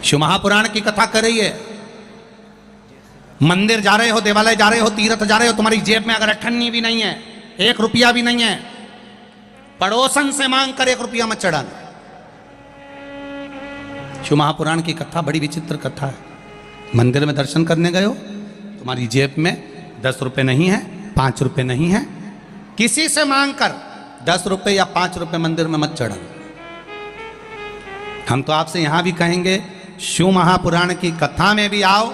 शिव महापुराण की कथा कर रही है। मंदिर जा रहे हो, देवालय जा रहे हो, तीर्थ जा रहे हो, तुम्हारी जेब में अगर अठन्नी भी नहीं है, 1 रुपया भी नहीं है, पड़ोसन से मांग कर 1 रुपया मत चढ़ाना। शिव महापुराण की कथा बड़ी विचित्र कथा है। मंदिर में दर्शन करने गए हो, तुम्हारी जेब में 10 रुपए नहीं है, 5 रुपए नहीं है, किसी से मांग कर 10 रुपए या 5 रुपए मंदिर में मत चढ़ाना। हम तो आपसे यहां भी कहेंगे, शिव महापुराण की कथा में भी आओ,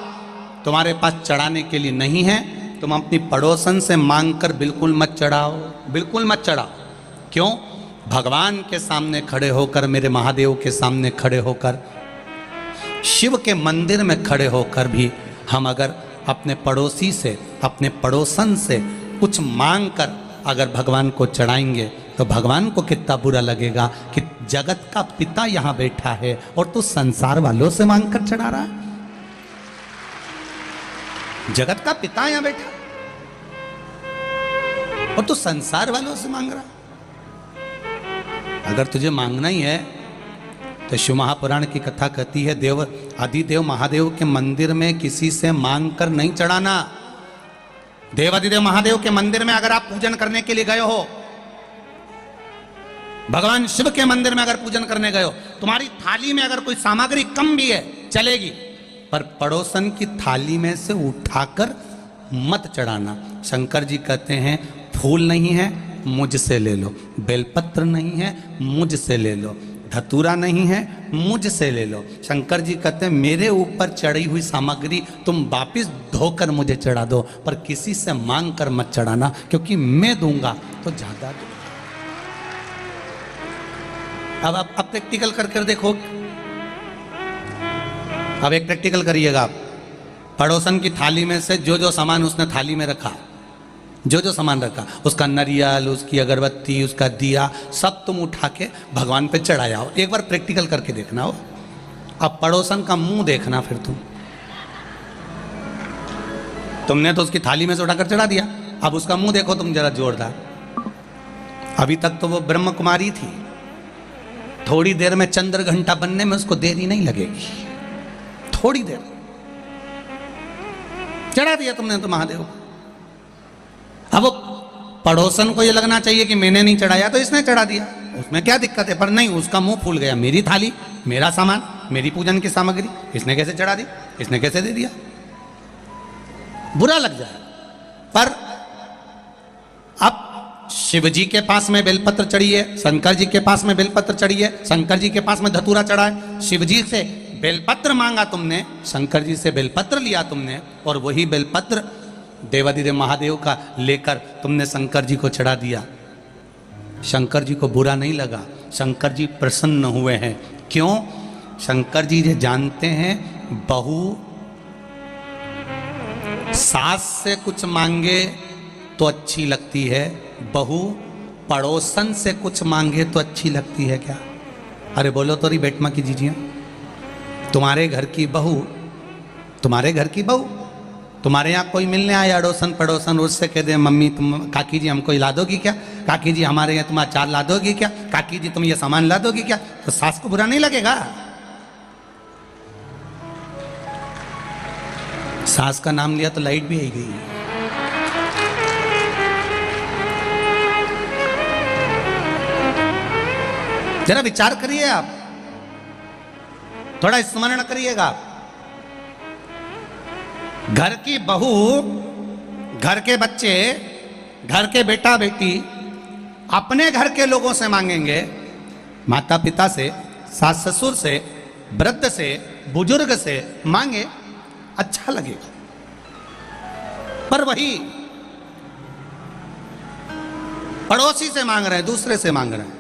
तुम्हारे पास चढ़ाने के लिए नहीं है, तुम अपनी पड़ोसन से मांग कर बिल्कुल मत चढ़ाओ, बिल्कुल मत चढ़ाओ। क्यों? भगवान के सामने खड़े होकर, मेरे महादेव के सामने खड़े होकर, शिव के मंदिर में खड़े होकर भी हम अगर अपने पड़ोसी से, अपने पड़ोसन से कुछ मांग कर अगर भगवान को चढ़ाएंगे तो भगवान को कितना बुरा लगेगा कि जगत का पिता यहां बैठा है और तू संसार वालों से मांग कर चढ़ा रहा है। जगत का पिता यहां बैठा और तू संसार वालों से मांग रहा। अगर तुझे मांगना ही है तो शिव महापुराण की कथा कहती है, देव आदिदेव महादेव के मंदिर में किसी से मांग कर नहीं चढ़ाना। देव आदिदेव महादेव के मंदिर में अगर आप पूजन करने के लिए गए हो, भगवान शिव के मंदिर में अगर पूजन करने गए हो, तुम्हारी थाली में अगर कोई सामग्री कम भी है चलेगी, पर पड़ोसन की थाली में से उठाकर मत चढ़ाना। शंकर जी कहते हैं, फूल नहीं है मुझसे ले लो, बेलपत्र नहीं है मुझसे ले लो, धतूरा नहीं है मुझसे ले लो। शंकर जी कहते हैं, मेरे ऊपर चढ़ी हुई सामग्री तुम वापिस धोकर मुझे चढ़ा दो, पर किसी से मांग कर मत चढ़ाना, क्योंकि मैं दूंगा तो ज्यादा दूंगा। अब आप प्रैक्टिकल कर देखो। अब एक प्रैक्टिकल करिएगा आप। पड़ोसन की थाली में से जो जो सामान उसने थाली में रखा, जो जो सामान रखा, उसका नरियल, उसकी अगरबत्ती, उसका दिया, सब तुम उठा के भगवान पे चढ़ाया हो। एक बार प्रैक्टिकल करके देखना हो। अब पड़ोसन का मुंह देखना, फिर तुमने तो उसकी थाली में से उठाकर चढ़ा दिया, अब उसका मुंह देखो तुम जरा जोरदार। अभी तक तो वो ब्रह्म कुमारी थी, थोड़ी देर में चंद्र घंटा बनने में उसको देरी नहीं लगेगी, थोड़ी देर चढ़ा दिया तुमने तो महादेव को। अब पड़ोसन को ये लगना चाहिए कि मैंने नहीं चढ़ाया तो इसने चढ़ा दिया, उसमें क्या दिक्कत है, पर नहीं, उसका मुंह फूल गया। मेरी थाली, मेरा सामान, मेरी पूजन की सामग्री इसने कैसे चढ़ा दी, इसने कैसे दे दिया, बुरा लग जाए। पर अब शिव जी के पास में बेलपत्र चढ़ी है, शंकर जी के पास में बेलपत्र चढ़ी है, शंकर जी के पास में धतूरा चढ़ा है। शिव जी से बेलपत्र मांगा तुमने, शंकर जी से बेलपत्र लिया तुमने, और वही बेलपत्र देवादिदेव महादेव का लेकर तुमने शंकर जी को चढ़ा दिया। शंकर जी को बुरा नहीं लगा, शंकर जी प्रसन्न हुए हैं। क्यों? शंकर जी ये जानते हैं, बहू सास से कुछ मांगे तो अच्छी लगती है, बहू पड़ोसन से कुछ मांगे तो अच्छी लगती है क्या? अरे बोलो तो, रही बेटमा की जीजिए, तुम्हारे घर की बहू, तुम्हारे घर की बहू, तुम्हारे यहाँ कोई मिलने आया अड़ोसन पड़ोसन, उससे कह दे, मम्मी तुम, काकी जी हमको ला दोगी क्या, काकी जी हमारे यहाँ तुम अचार ला दोगी क्या, काकी जी तुम ये सामान ला दोगी क्या, तो सास को बुरा नहीं लगेगा? सास का नाम लिया तो लाइट भी आई गई। जरा विचार करिए आप, थोड़ा स्मरण करिएगा। घर की बहू, घर के बच्चे, घर के बेटा बेटी अपने घर के लोगों से मांगेंगे, माता पिता से, सास ससुर से, वृद्ध से, बुजुर्ग से मांगे, अच्छा लगेगा। पर वही पड़ोसी से मांग रहे हैं, दूसरे से मांग रहे हैं,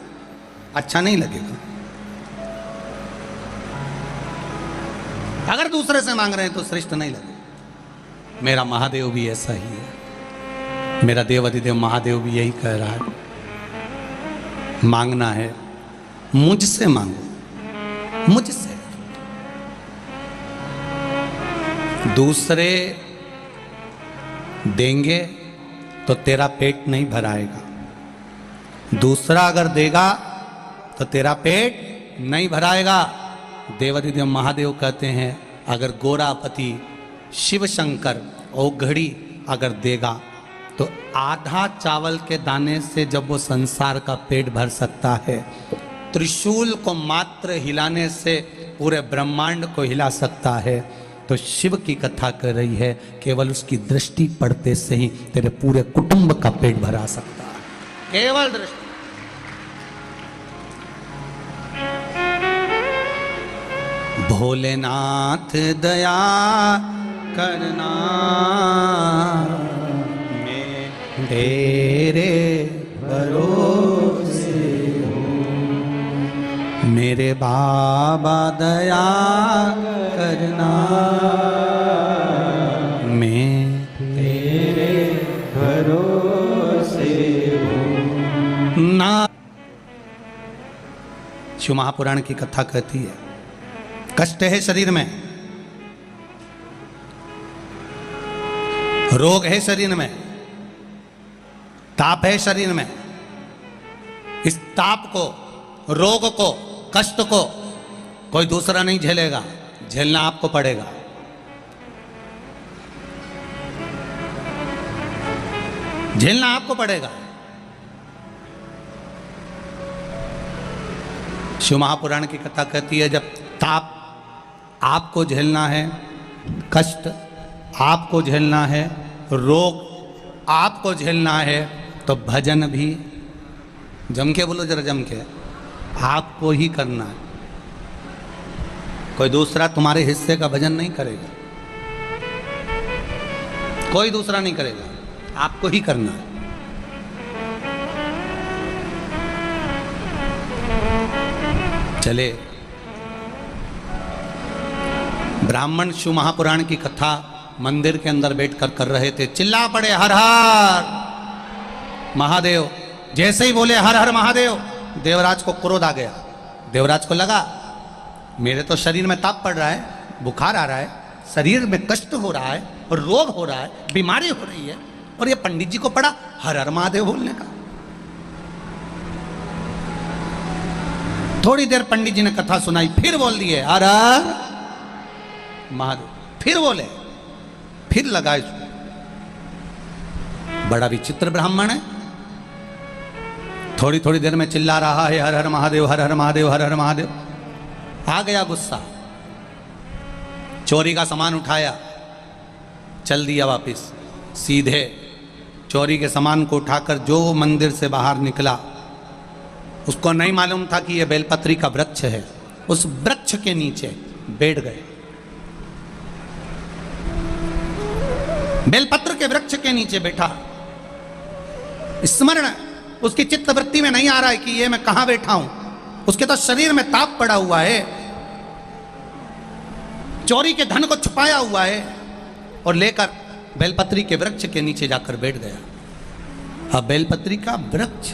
अच्छा नहीं लगेगा। अगर दूसरे से मांग रहे हैं तो श्रेष्ठ नहीं लगेगा। मेरा महादेव भी ऐसा ही है, मेरा देव अधिदेव महादेव भी यही कह रहा है, मांगना है मुझसे मांगो, मुझसे। दूसरे देंगे तो तेरा पेट नहीं भराएगा, दूसरा अगर देगा तो तेरा पेट नहीं भराएगा। देवाधिदेव महादेव कहते हैं अगर गोरापति शिव शंकर औघड़ी अगर देगा तो आधा चावल के दाने से जब वो संसार का पेट भर सकता है, त्रिशूल को मात्र हिलाने से पूरे ब्रह्मांड को हिला सकता है, तो शिव की कथा कर रही है केवल उसकी दृष्टि पड़ते से ही तेरे पूरे कुटुंब का पेट भरा सकता है, केवल दृष्टि। भोलेनाथ दया करना मैं तेरे भरोसे हूँ, मेरे बाबा दया करना मैं तेरे भरोसे हूँ ना। शिव महापुराण की कथा कहती है कष्ट है शरीर में, रोग है शरीर में, ताप है शरीर में। इस ताप को, रोग को, कष्ट को कोई दूसरा नहीं झेलेगा, झेलना आपको पड़ेगा। झेलना आपको पड़ेगा। शिव महापुराण की कथा कहती है जब ताप आपको झेलना है, कष्ट आपको झेलना है, रोग आपको झेलना है, तो भजन भी जम के बोलो जरा, जम के आपको ही करना है। कोई दूसरा तुम्हारे हिस्से का भजन नहीं करेगा, कोई दूसरा नहीं करेगा, आपको ही करना है। चले ब्राह्मण शिव महापुराण की कथा मंदिर के अंदर बैठकर कर रहे थे, चिल्ला पड़े हर हर महादेव। जैसे ही बोले हर हर महादेव, देवराज को क्रोध आ गया। देवराज को लगा मेरे तो शरीर में ताप पड़ रहा है, बुखार आ रहा है, शरीर में कष्ट हो रहा है और रोग हो रहा है, बीमारी हो रही है, और ये पंडित जी को पड़ा हर हर महादेव बोलने का। थोड़ी देर पंडित जी ने कथा सुनाई, फिर बोल दिए हर हर महादेव, फिर बोले, फिर लगा इसको। बड़ा विचित्र ब्राह्मण है, थोड़ी थोड़ी देर में चिल्ला रहा है हर हर महादेव, हर हर महादेव, हर हर महादेव। आ गया गुस्सा, चोरी का सामान उठाया, चल दिया वापिस। सीधे चोरी के सामान को उठाकर जो मंदिर से बाहर निकला, उसको नहीं मालूम था कि यह बेलपत्री का वृक्ष है। उस वृक्ष के नीचे बैठ गए, बेलपत्र के वृक्ष के नीचे बैठा। स्मरण उसकी चित्तवृत्ति में नहीं आ रहा है कि ये मैं कहां बैठा हूं, उसके तो शरीर में ताप पड़ा हुआ है, चोरी के धन को छुपाया हुआ है, और लेकर बेलपत्री के वृक्ष के नीचे जाकर बैठ गया। अब बेलपत्री का वृक्ष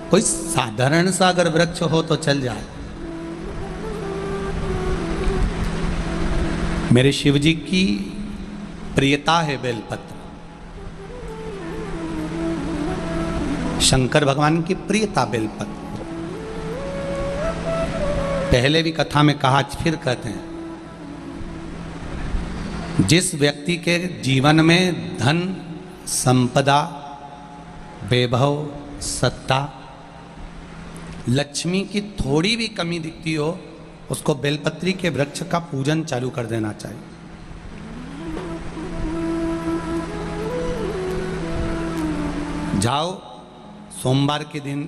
कोई साधारण सा अगर वृक्ष हो तो चल जाए, मेरे शिव जी की प्रियता है बेलपत्र, शंकर भगवान की प्रियता बेलपत्र। पहले भी कथा में कहा, फिर कहते हैं, जिस व्यक्ति के जीवन में धन, संपदा, वैभव, सत्ता, लक्ष्मी की थोड़ी भी कमी दिखती हो, उसको बेलपत्री के वृक्ष का पूजन चालू कर देना चाहिए। जाओ सोमवार के दिन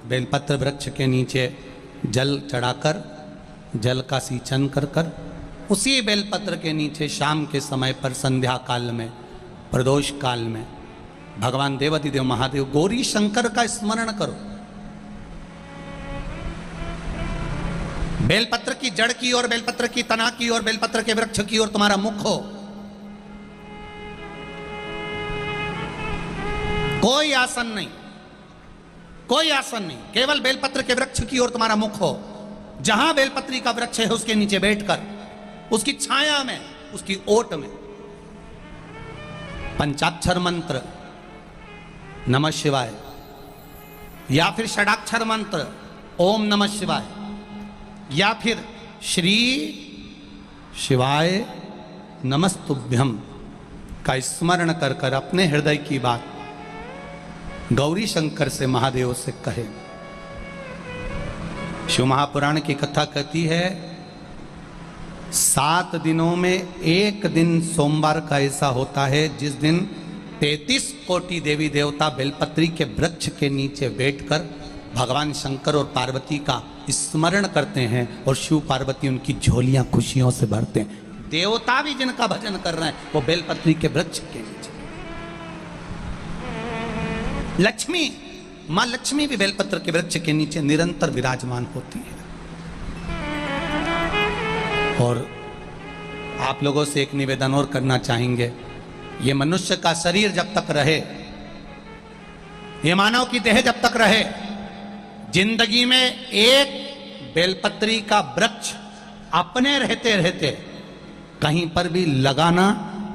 बेलपत्र वृक्ष के नीचे जल चढ़ाकर, जल का सिंचन कर कर, उसी बेलपत्र के नीचे शाम के समय पर संध्या काल में, प्रदोष काल में भगवान देवाधिदेव महादेव गौरी शंकर का स्मरण करो। बेलपत्र की जड़ की ओर, बेलपत्र की तना की ओर, बेलपत्र के वृक्ष की ओर तुम्हारा मुख हो। कोई आसन नहीं, कोई आसन नहीं, केवल बेलपत्र के वृक्ष की ओर तुम्हारा मुख हो। जहां बेलपत्री का वृक्ष है उसके नीचे बैठकर, उसकी छाया में, उसकी ओट में पंचाक्षर मंत्र नमः शिवाय, या फिर षडाक्षर मंत्र ओम नमः शिवाय, या फिर श्री शिवाय नमस्तुभ्यम का स्मरण कर कर अपने हृदय की बात गौरी शंकर से, महादेव से कहे। शिव महापुराण की कथा कहती है 7 दिनों में एक दिन सोमवार का ऐसा होता है जिस दिन 33 कोटि देवी देवता बेलपत्री के वृक्ष के नीचे बैठकर भगवान शंकर और पार्वती का स्मरण करते हैं और शिव पार्वती उनकी झोलियां खुशियों से भरते हैं। देवता भी जिनका भजन कर रहे हैं वो बेलपत्री के वृक्ष के नीचे। लक्ष्मी, मां लक्ष्मी भी बेलपत्र के वृक्ष के नीचे निरंतर विराजमान होती है। और आप लोगों से एक निवेदन और करना चाहेंगे, ये मनुष्य का शरीर जब तक रहे, ये मानव की देह जब तक रहे, जिंदगी में एक बेलपत्री का वृक्ष अपने रहते रहते कहीं पर भी लगाना,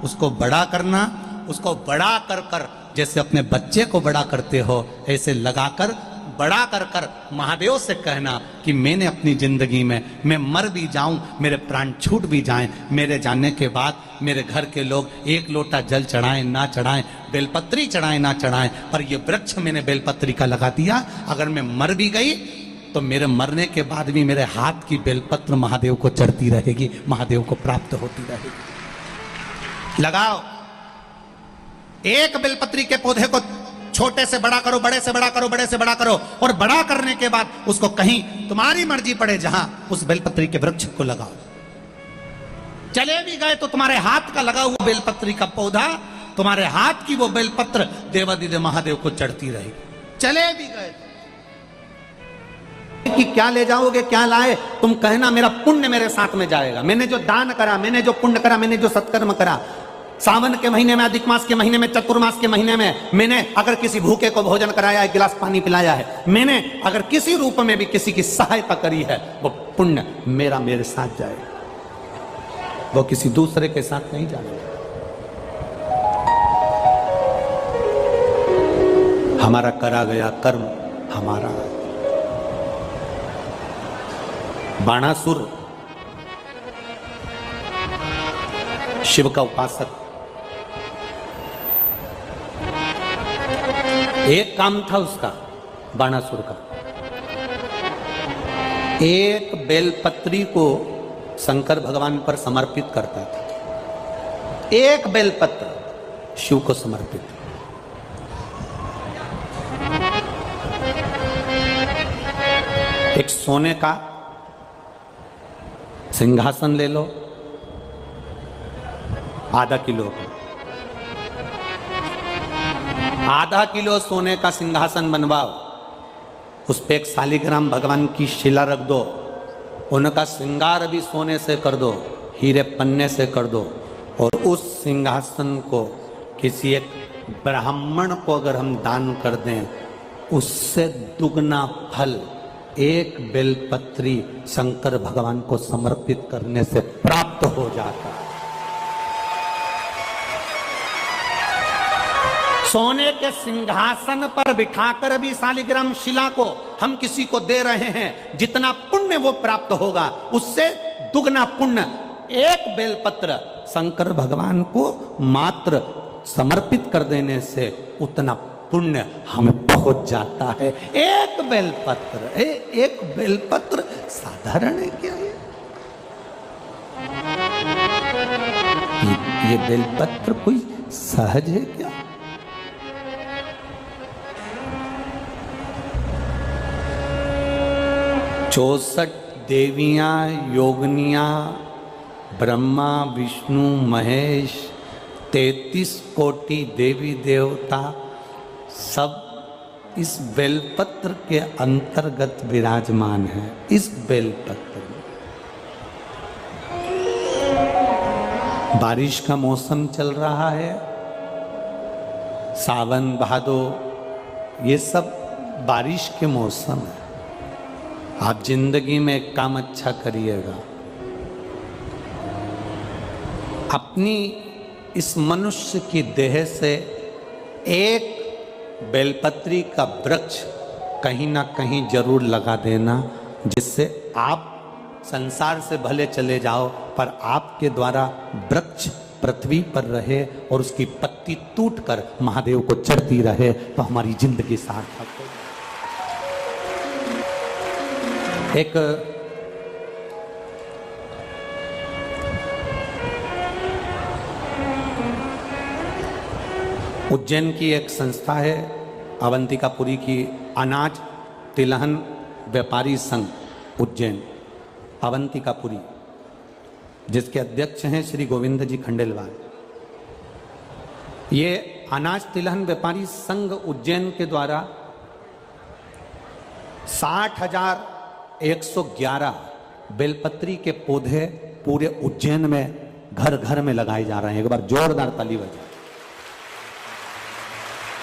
उसको बड़ा करना, उसको बड़ा कर कर जैसे अपने बच्चे को बड़ा करते हो ऐसे लगाकर बड़ा कर कर महादेव से कहना कि मैंने अपनी जिंदगी में, मैं मर भी जाऊं, मेरे प्राण छूट भी जाएं, मेरे जाने के बाद मेरे घर के लोग 1 लोटा जल चढ़ाएं ना चढ़ाएं, बेलपत्री चढ़ाएं ना चढ़ाएं, पर ये वृक्ष मैंने बेलपत्री का लगा दिया, अगर मैं मर भी गई तो मेरे मरने के बाद भी मेरे हाथ की बेलपत्र महादेव को चढ़ती रहेगी, महादेव को प्राप्त होती रहेगी। लगाओ, एक बेलपत्री के पौधे को छोटे से बड़ा करो, बड़े से बड़ा करो, बड़े से बड़ा करो, और बड़ा करने के बाद उसको कहीं तुम्हारी मर्जी पड़े जहां, उस बेलपत्री के वृक्ष को लगाओ। चले भी गए तो तुम्हारे हाथ का लगा हुआ बेलपत्री का पौधा, तुम्हारे हाथ की वो बेलपत्र देवादिदेव महादेव को चढ़ती रहेगी। चले भी गए कि क्या ले जाओगे, क्या लाए, तुम कहना मेरा पुण्य मेरे साथ में जाएगा, मैंने जो दान करा, मैंने जो पुण्य करा, मैंने जो सत्कर्म करा, सावन के महीने में, अधिक मास के महीने में, चतुर्मास के महीने में मैंने अगर किसी भूखे को भोजन कराया, 1 गिलास पानी पिलाया है, मैंने अगर किसी रूप में भी किसी की सहायता करी है, वो पुण्य मेरा मेरे साथ जाएगा, वो किसी दूसरे के साथ नहीं जाएगा। हमारा करा गया कर्म हमारा। बाणासुर शिव का उपासक, एक काम था उसका, बाणासुर का, एक बेलपत्री को शंकर भगवान पर समर्पित करता था, एक बेलपत्र शिव को समर्पित। एक सोने का सिंहासन ले लो, आधा किलो का, आधा किलो सोने का सिंहासन बनवाओ, उस पे एक शालिग्राम भगवान की शिला रख दो, उनका श्रृंगार भी सोने से कर दो, हीरे पन्ने से कर दो, और उस सिंहासन को किसी एक ब्राह्मण को अगर हम दान कर दें, उससे दुगना फल एक बेलपत्री शंकर भगवान को समर्पित करने से प्राप्त हो जाता है। सोने के सिंहासन पर बिठाकर भी शालिग्राम शिला को हम किसी को दे रहे हैं, जितना पुण्य वो प्राप्त होगा उससे दुगना पुण्य एक बेलपत्र शंकर भगवान को मात्र समर्पित कर देने से उतना पुण्य हमें पहुंच जाता है। एक बेलपत्र, एक बेलपत्र साधारण है क्या? ये बेलपत्र कोई सहज है क्या? चौसठ देवियां योगनियां, ब्रह्मा विष्णु महेश, 33 कोटि देवी देवता सब इस बेलपत्र के अंतर्गत विराजमान है। इस बेलपत्र में बारिश का मौसम चल रहा है, सावन भादो, ये सब बारिश के मौसम है। आप जिंदगी में एक काम अच्छा करिएगा, अपनी इस मनुष्य की देह से एक बेलपत्री का वृक्ष कहीं ना कहीं जरूर लगा देना, जिससे आप संसार से भले चले जाओ, पर आपके द्वारा वृक्ष पृथ्वी पर रहे और उसकी पत्ती टूटकर महादेव को चढ़ती रहे तो हमारी जिंदगी सार्थक हो। एक उज्जैन की एक संस्था है, अवंतिकापुरी की, अनाज तिलहन व्यापारी संघ उज्जैन अवंतिकापुरी, जिसके अध्यक्ष हैं श्री गोविंद जी खंडेलवाल। ये अनाज तिलहन व्यापारी संघ उज्जैन के द्वारा 60,111 बेलपत्री के पौधे पूरे उज्जैन में घर घर में लगाए जा रहे हैं। एक बार जोरदार ताली बजाएं।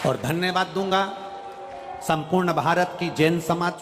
और धन्यवाद दूंगा संपूर्ण भारत की जैन समाज